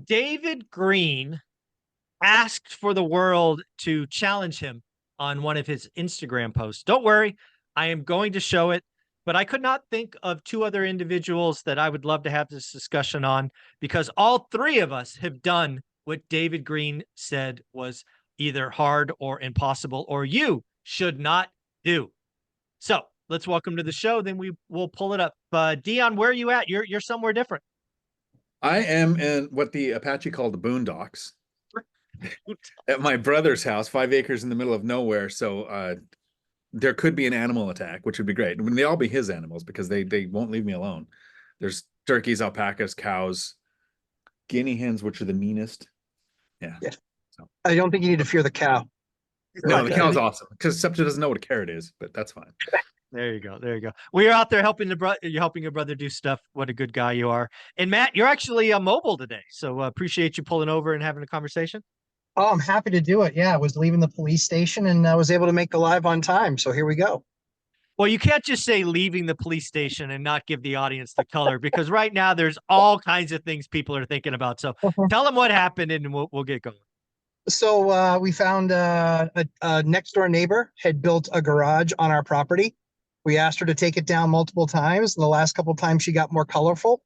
David Greene asked for the world to challenge him on one of his Instagram posts. Don't worry, I am going to show it, but I could not think of two other individuals that I would love to have this discussion on, because all three of us have done what David Greene said was either hard or impossible, or you should not do. So let's welcome to the show. Then we will pull it up. Dion, where are you at? You're somewhere different. I am in what the Apache called the boondocks at my brother's house, 5 acres in the middle of nowhere. So there could be an animal attack, which would be great. I mean, they all be his animals because they won't leave me alone. There's turkeys, alpacas, cows, guinea hens, which are the meanest. Yeah. So I don't think you need to fear the cow. No, the cow's awesome, because except she doesn't know what a carrot is, but that's fine. There you go. There you go. We're out there helping you're helping your brother do stuff. What a good guy you are. And Matt, you're actually mobile today, so appreciate you pulling over and having a conversation. Oh, I'm happy to do it. Yeah, I was leaving the police station and I was able to make the live on time. So here we go. Well, you can't just say leaving the police station and not give the audience the color, because right now there's all kinds of things people are thinking about. So tell them what happened and we'll get going. So we found a next door neighbor had built a garage on our property. We asked her to take it down multiple times. And the last couple of times she got more colorful.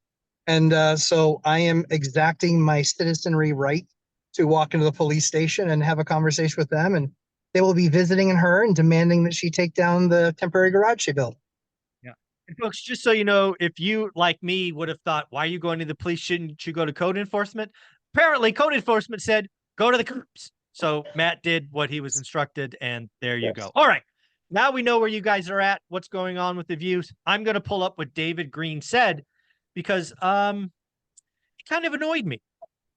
And so I am exacting my citizenry right to walk into the police station and have a conversation with them. And they will be visiting her and demanding that she take down the temporary garage she built. Yeah. And folks, just so you know, if you, like me, would have thought, why are you going to the police? Shouldn't you go to code enforcement? Apparently, code enforcement said, go to the cops. So Matt did what he was instructed, and there you go. All right. Now we know where you guys are at, what's going on with the views. I'm going to pull up what David Greene said, because it kind of annoyed me.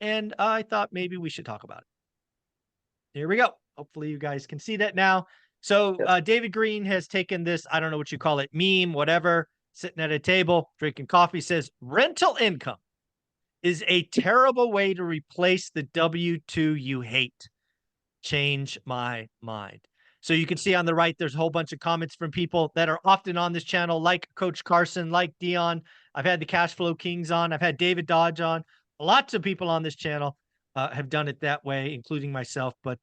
And I thought maybe we should talk about it. Here we go. Hopefully you guys can see that now. So David Greene has taken this, I don't know what you call it, meme, whatever, sitting at a table, drinking coffee, says, rental income is a terrible way to replace the W-2 you hate. Change my mind. So you can see on the right, there's a whole bunch of comments from people that are often on this channel, like Coach Carson, like Dion. I've had the Cash Flow Kings on. I've had David Dodge on. Lots of people on this channel have done it that way, including myself. But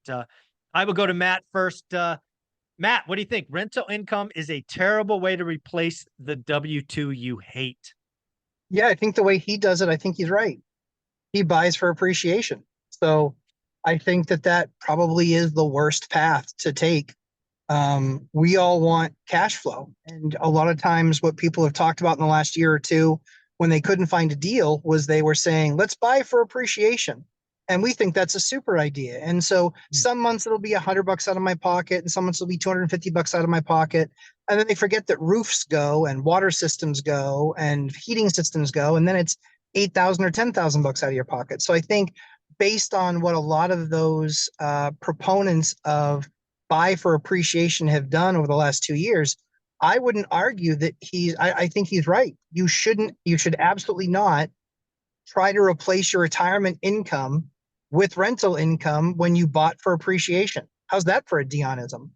I will go to Matt first. Matt, what do you think? Rental income is a terrible way to replace the W-2 you hate. Yeah, I think the way he does it, I think he's right. He buys for appreciation. So I think that probably is the worst path to take. We all want cash flow. And a lot of times what people have talked about in the last year or two when they couldn't find a deal was they were saying, let's buy for appreciation. And we think that's a super idea. And so some months it'll be $100 out of my pocket, and some months it'll be $250 out of my pocket. And then they forget that roofs go and water systems go and heating systems go. And then it's $8,000 or $10,000 out of your pocket. So I think based on what a lot of those proponents of buy for appreciation have done over the last 2 years, I wouldn't argue that I think he's right. You should absolutely not try to replace your retirement income with rental income when you bought for appreciation. How's that for a Dionism?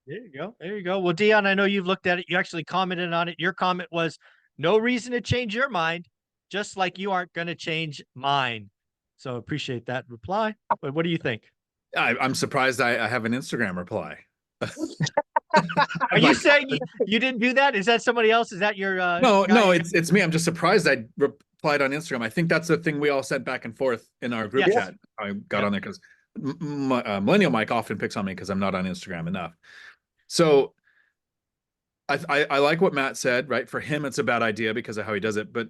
There you go. There you go. Well, Dion, I know you've looked at it. You actually commented on it. Your comment was, no reason to change your mind, just like you aren't going to change mine. So appreciate that reply. But what do you think? I'm surprised I have an Instagram reply. Are you saying you didn't do that? Is that somebody else? Is that your no, it's me. I'm just surprised I replied on Instagram. I think that's the thing we all sent back and forth in our group chat. I got on there because Millennial Mike often picks on me because I'm not on Instagram enough. So I like what Matt said, right? For him, it's a bad idea because of how he does it. But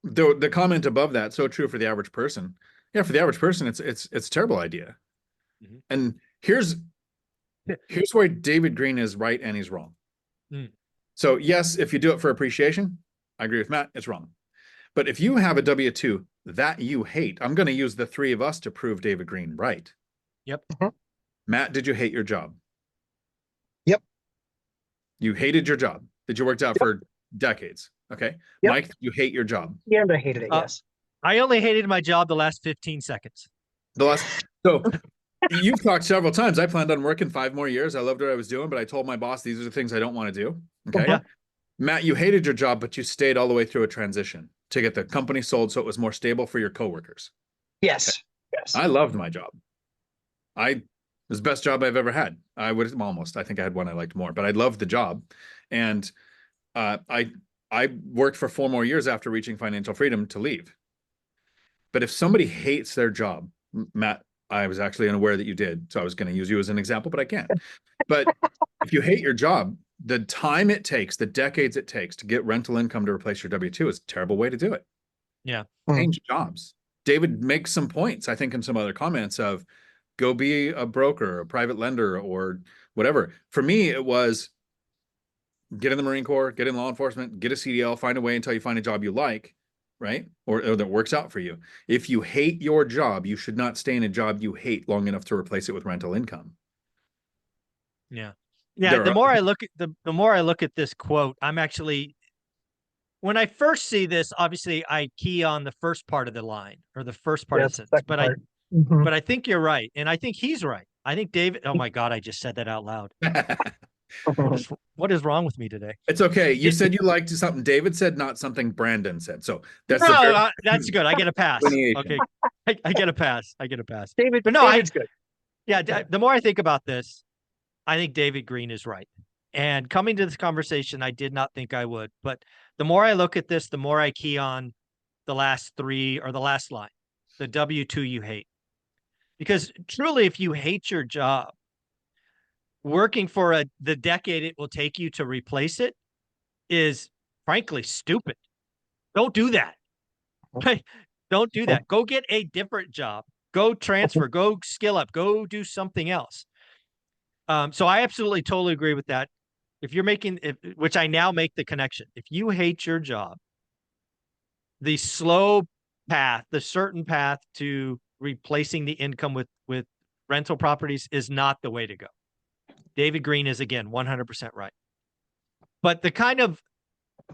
the comment above that, so true for the average person. Yeah, for the average person, it's a terrible idea. Mm-hmm. And here's where David Greene is right and he's wrong. So yes, if you do it for appreciation, I agree with Matt, it's wrong. But if you have a W-2 that you hate, I'm going to use the three of us to prove David Greene right. Yep. Matt, did you hate your job? Yep. You hated your job that you worked out for decades. Okay. Yep. Mike, you hate your job. Yeah, I hated it. Yes. I only hated my job the last 15 seconds. So you've talked several times. I planned on working 5 more years. I loved what I was doing, but I told my boss, these are the things I don't want to do. Okay. Matt, you hated your job, but you stayed all the way through a transition. to get the company sold so it was more stable for your coworkers. Yes. Yes. I loved my job. It was the best job I've ever had. I think I had one I liked more, but I loved the job. And I worked for 4 more years after reaching financial freedom to leave. But if somebody hates their job, Matt, I was actually unaware that you did, so I was going to use you as an example, but I can't. But if you hate your job, the time it takes, the decades it takes to get rental income to replace your W-2 is a terrible way to do it. Yeah. Change jobs. David makes some points, I think, in some other comments of go be a broker, a private lender, or whatever. For me, it was get in the Marine Corps, get in law enforcement, get a CDL, find a way until you find a job you like, right? Or that works out for you. If you hate your job, you should not stay in a job you hate long enough to replace it with rental income. Yeah. Yeah. The more I look at the more I look at this quote, I'm actually, when I first see this, obviously I key on the first part of the line or the first part of the sentence, but I think you're right. And I think he's right. I think David, oh my God, I just said that out loud. What is wrong with me today? It's okay. You said you liked something David said, not something Brandon said. So that's that's good. I get a pass. Okay. I get a pass. I get a pass. David, but no, David's good. Yeah. The more I think about this, I think David Greene is right. And coming to this conversation, I did not think I would. But the more I look at this, the more I key on the last 3 or the last line, the W-2 you hate. Because truly, if you hate your job, working for the decade it will take you to replace it is frankly stupid. Don't do that. Right? Don't do that. Go get a different job. Go transfer. Go skill up. Go do something else. So I absolutely totally agree with that. If you're which I now make the connection, if you hate your job, the slow path, the certain path to replacing the income with rental properties is not the way to go. David Greene is, again, 100% right. But the kind of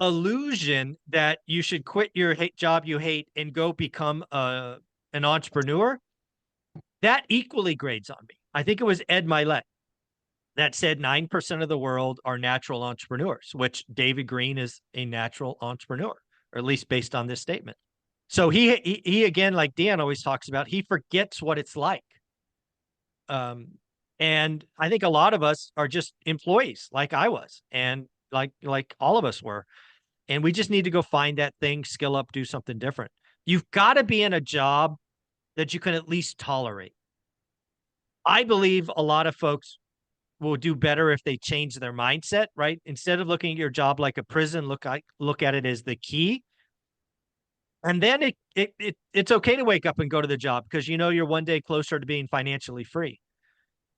illusion that you should quit your job you hate and go become an entrepreneur, that equally grades on me. I think it was Ed Milet that said 9% of the world are natural entrepreneurs, which David Greene is a natural entrepreneur, or at least based on this statement. So he again, like Dion always talks about, he forgets what it's like. And I think a lot of us are just employees like I was, and like all of us were. And we just need to go find that thing, skill up, do something different. You've got to be in a job that you can at least tolerate. I believe a lot of folks will do better if they change their mindset, right? Instead of looking at your job like a prison, look at it as the key. And then it's okay to wake up and go to the job because you know you're one day closer to being financially free.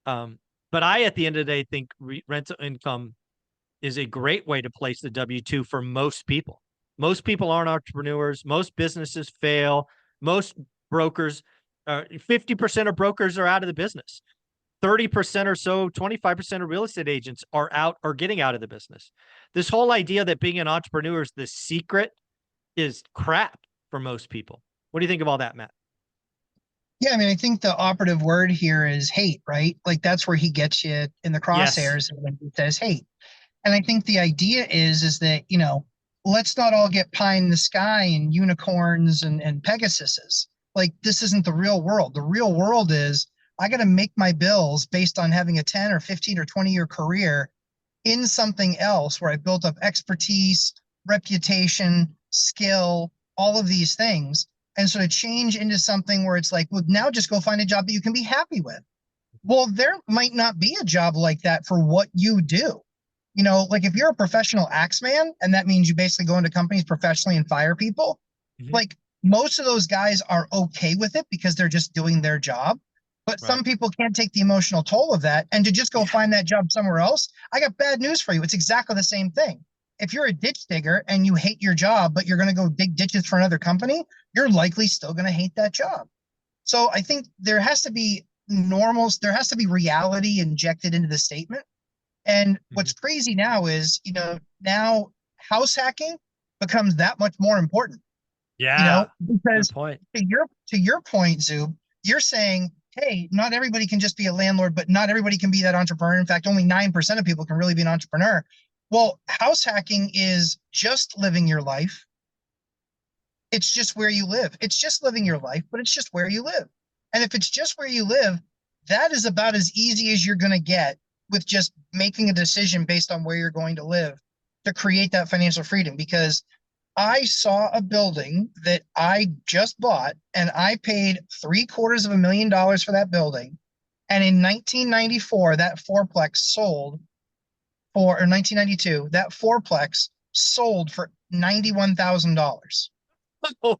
But I, at the end of the day, think rental income is a great way to place the W-2 for most people. Most people aren't entrepreneurs. Most businesses fail. Most brokers, 50% of brokers are out of the business. 30% or so, 25% of real estate agents are out or getting out of the business. This whole idea that being an entrepreneur is the secret is crap for most people. What do you think of all that, Matt? Yeah, I mean, I think the operative word here is hate, right? Like that's where he gets you in the crosshairs when he says hate. And I think the idea is that, you know, let's not all get pie in the sky and unicorns and Pegasuses. Like this isn't the real world. The real world is I got to make my bills based on having a 10 or 15 or 20-year career in something else where I built up expertise, reputation, skill, all of these things. And so to change into something where it's like, well, now just go find a job that you can be happy with. Well, there might not be a job like that for what you do. You know, like if you're a professional axeman, and that means you basically go into companies professionally and fire people, like most of those guys are okay with it because they're just doing their job. But some people can't take the emotional toll of that. And to just go find that job somewhere else, I got bad news for you. It's exactly the same thing. If you're a ditch digger and you hate your job, but you're going to go dig ditches for another company, you're likely still going to hate that job. So I think there has to be there has to be reality injected into the statement. And what's crazy now is, you know, now house hacking becomes that much more important. Yeah. You know, because to your point, Zub, you're saying, hey, not everybody can just be a landlord, but not everybody can be that entrepreneur. In fact, only 9% of people can really be an entrepreneur. Well, house hacking is just living your life It's just where you live. It's just living your life, but it's just where you live. And if it's just where you live, that is about as easy as you're going to get with just making a decision based on where you're going to live to create that financial freedom. Because I saw a building that I just bought and I paid $750,000 for that building. And in 1994, that fourplex sold for, or 1992, that fourplex sold for $91,000. Oh,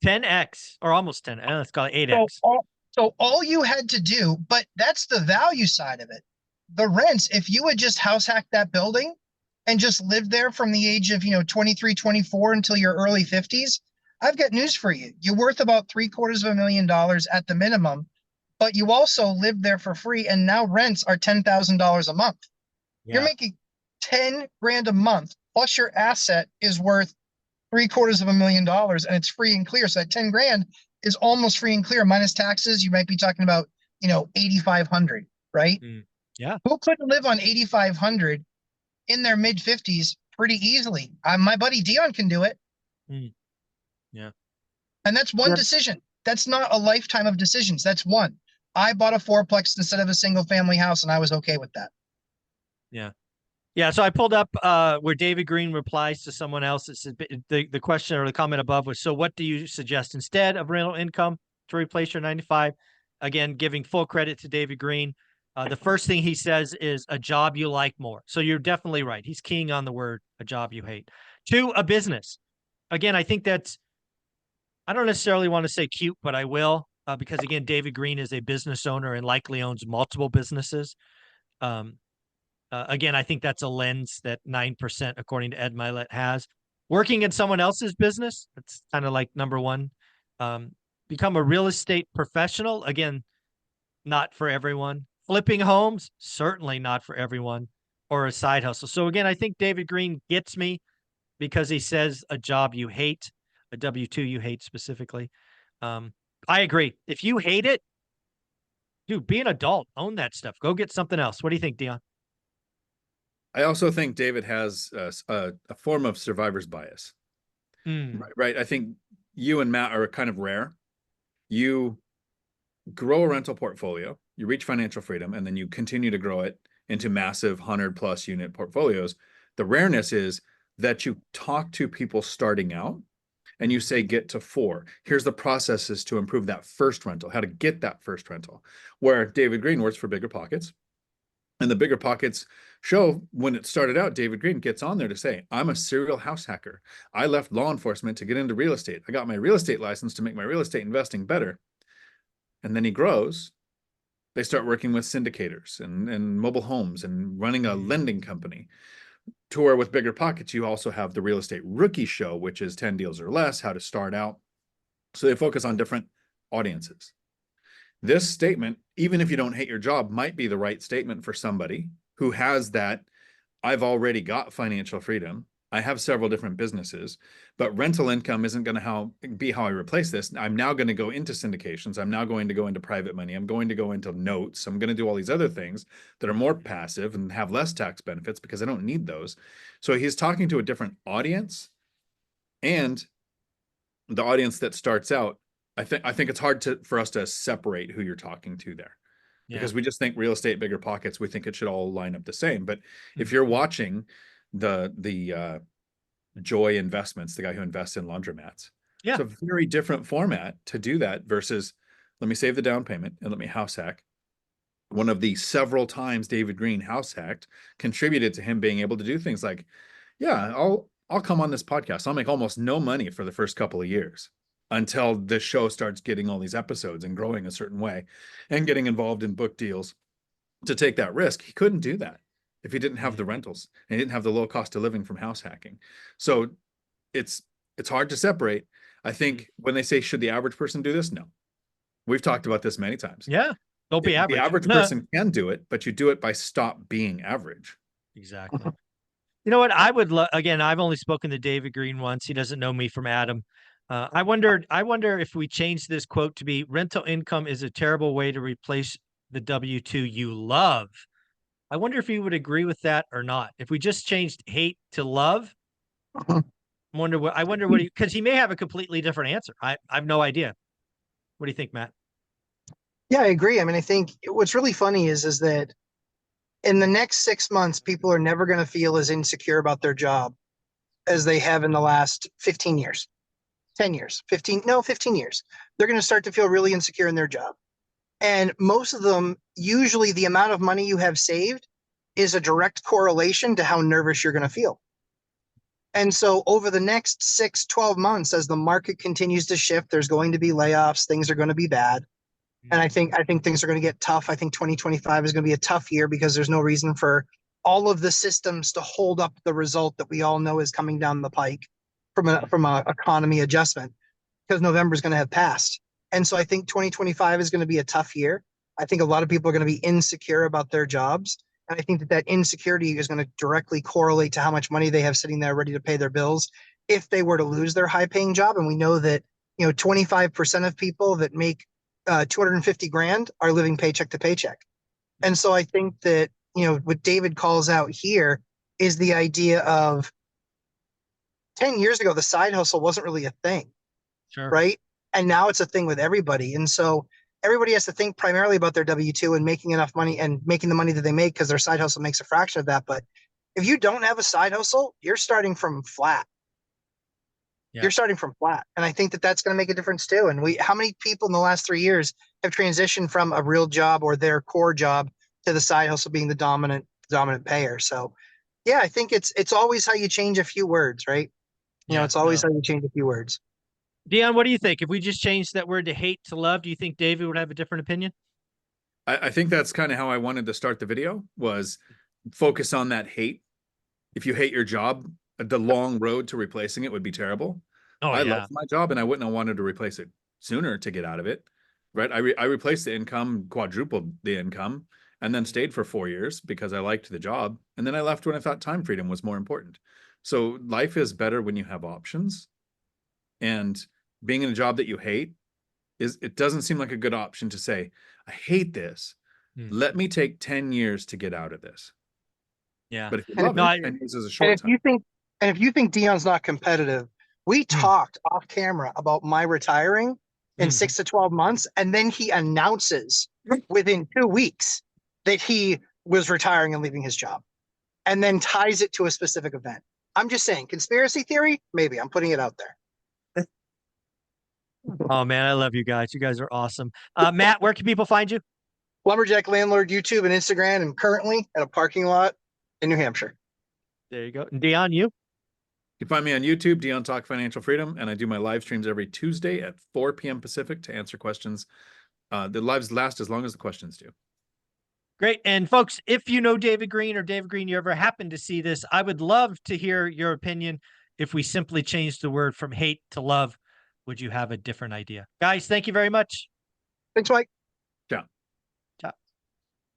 10x or almost 10. Let's call it 8x. So all you had to do, but that's the value side of it. The rents, if you had just house hacked that building and just lived there from the age of, 23, 24 until your early 50s, I've got news for you. You're worth about $750,000 at the minimum, but you also lived there for free. And now rents are $10,000 a month. Yeah. You're making 10 grand a month, plus your asset is worth $750,000 and it's free and clear. So that 10 grand is almost free and clear minus taxes. You might be talking about, 8,500, right? Yeah. Who couldn't live on 8,500 in their mid 50s pretty easily? My buddy Dion can do it. Yeah. And that's one decision. That's not a lifetime of decisions. That's one. I bought a fourplex instead of a single family house and I was okay with that. Yeah. Yeah, so I pulled up where David Greene replies to someone else. It's the question or the comment above was, so what do you suggest instead of rental income to replace your 95? Again, giving full credit to David Greene. The first thing he says is a job you like more. So you're definitely right. He's keying on the word a job you hate. 2, a business. Again, I think that's, I don't necessarily want to say cute, but I will, because again, David Greene is a business owner and likely owns multiple businesses. Again, I think that's a lens that 9%, according to Ed Milet, has. Working in someone else's business, that's kind of like number 1. Become a real estate professional. Again, not for everyone. Flipping homes, certainly not for everyone. Or a side hustle. So again, I think David Greene gets me because he says a job you hate, a W-2 you hate specifically. I agree. If you hate it, dude, be an adult. Own that stuff. Go get something else. What do you think, Dion? I also think David has a form of survivor's bias. Right. I think you and Matt are kind of rare. You grow a rental portfolio, you reach financial freedom, and then you continue to grow it into massive 100+ unit portfolios. The rareness is that you talk to people starting out and you say, get to 4. Here's the processes to improve that first rental, how to get that first rental. Where David Greene works for Bigger Pockets. And the Bigger Pockets show, when it started out, David Greene gets on there to say, I'm a serial house hacker. I left law enforcement to get into real estate. I got my real estate license to make my real estate investing better. And then he grows. They start working with syndicators and mobile homes and running a lending company. To where with Bigger Pockets, you also have the Real Estate Rookie Show, which is 10 deals or less, how to start out. So they focus on different audiences. This statement, even if you don't hate your job, might be the right statement for somebody who has that, I've already got financial freedom. I have several different businesses, but rental income isn't going to be how I replace this. I'm now going to go into syndications. I'm now going to go into private money. I'm going to go into notes. I'm going to do all these other things that are more passive and have less tax benefits because I don't need those. So he's talking to a different audience, and the audience that starts out, I think it's hard for us to separate who you're talking to there. Because we just think real estate, Bigger Pockets, we think it should all line up the same. But if you're watching the Joy Investments, the guy who invests in laundromats, it's a very different format to do that versus let me save the down payment and let me house hack. One of the several times David Greene house hacked contributed to him being able to do things like, I'll come on this podcast. I'll make almost no money for the first couple of years until this show starts getting all these episodes and growing a certain way and getting involved in book deals to take that risk. He couldn't do that if he didn't have the rentals and he didn't have the low cost of living from house hacking. So it's hard to separate. I think when they say, should the average person do this? No. We've talked about this many times. Yeah. Don't be average. The average person can do it, but you do it by stop being average. Exactly. You know what? I would again, I've only spoken to David Greene once. He doesn't know me from Adam. I wonder if we change this quote to be rental income is a terrible way to replace the W-2 you love. I wonder if you would agree with that or not. If we just changed hate to love, I wonder what because he may have a completely different answer. I have no idea. What do you think, Matt? Yeah, I agree. I mean, I think what's really funny is that in the next 6 months, people are never going to feel as insecure about their job as they have in the last 15 years, 10 years, 15 years. They're going to start to feel really insecure in their job. And most of them, usually the amount of money you have saved is a direct correlation to how nervous you're going to feel. And so over the next 6-12 months, as the market continues to shift, there's going to be layoffs, things are going to be bad. And I think things are going to get tough. I think 2025 is going to be a tough year because there's no reason for all of the systems to hold up the result that we all know is coming down the pike from a economy adjustment, because November is going to have passed. And so I think 2025 is going to be a tough year. I think a lot of people are going to be insecure about their jobs. And I think that insecurity is going to directly correlate to how much money they have sitting there ready to pay their bills if they were to lose their high paying job. And we know that, 25% of people that make 250 grand are living paycheck to paycheck. And so I think that, what David calls out here is the idea of 10 years ago, the side hustle wasn't really a thing. Sure. Right. And now it's a thing with everybody. And so everybody has to think primarily about their W-2 and making enough money and making the money that they make because their side hustle makes a fraction of that. But if you don't have a side hustle, you're starting from flat. Yeah. You're starting from flat. And I think that that's going to make a difference too. And how many people in the last 3 years have transitioned from a real job or their core job to the side hustle being the dominant payer? So yeah, I think it's always how you change a few words, right? It's always how you change a few words. Dion, what do you think? If we just changed that word to hate to love, do you think David would have a different opinion? I think that's kind of how I wanted to start the video, was focus on that hate. If you hate your job, the long road to replacing it would be terrible. I love my job and I wouldn't have wanted to replace it sooner to get out of it. Right. I replaced the income, quadrupled the income, and then stayed for 4 years because I liked the job. And then I left when I thought time freedom was more important. So life is better when you have options. And being in a job that you hate it doesn't seem like a good option to say, I hate this. Let me take 10 years to get out of this. Yeah. But if you love it, 10 years is a short time. If you think Dion's not competitive, we talked off camera about my retiring in 6 to 12 months. And then he announces within 2 weeks that he was retiring and leaving his job, and then ties it to a specific event. I'm just saying, conspiracy theory, maybe. I'm putting it out there. Oh man, I love you guys. You guys are awesome. Matt, where can people find you? Lumberjack Landlord, YouTube and Instagram, and currently at a parking lot in New Hampshire. There you go. And Dion, you? You can find me on YouTube, Dion Talk Financial Freedom, and I do my live streams every Tuesday at 4 p.m. Pacific to answer questions. The lives last as long as the questions do. Great. And folks, if you know David Greene, or David Greene, you ever happen to see this, I would love to hear your opinion. If we simply changed the word from hate to love, would you have a different idea? Guys, thank you very much. Thanks, Mike.